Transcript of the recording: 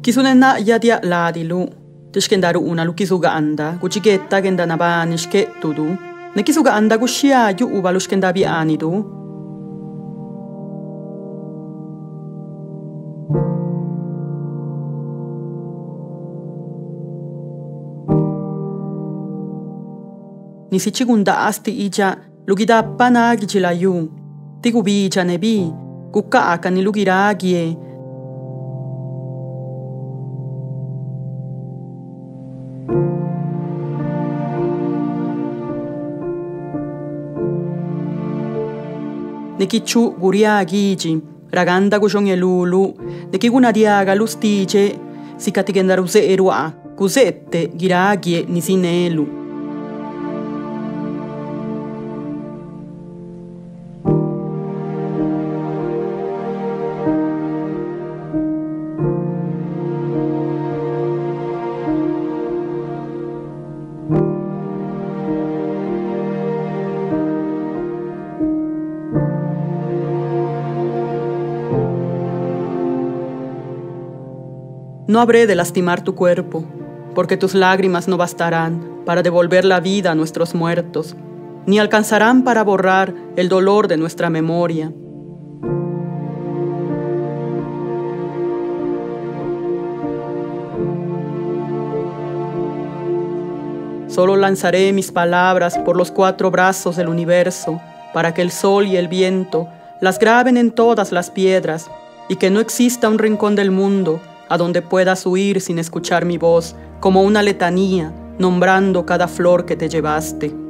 Kisunena yadia ladilu. Tishkendaru una lukisuga anda, kuchiketa genda nabanishke tudu. Nekisuga anda gushia yu uvalushkendabi anidu. Nisichigunda asti ija lugida pana gichilayu. Tigubicha nebi, kukaka ni lugiragie. Nekichu guriagiji, raganda gushongelulu, nekigunadiaga lustiche, sikatigendaruse erua, kusette giragie nisinelu. No habré de lastimar tu cuerpo, porque tus lágrimas no bastarán para devolver la vida a nuestros muertos, ni alcanzarán para borrar el dolor de nuestra memoria. Solo lanzaré mis palabras por los 4 brazos del universo, para que el sol y el viento las graben en todas las piedras, y que no exista un rincón del mundo a donde puedas huir sin escuchar mi voz, como una letanía, nombrando cada flor que te llevaste.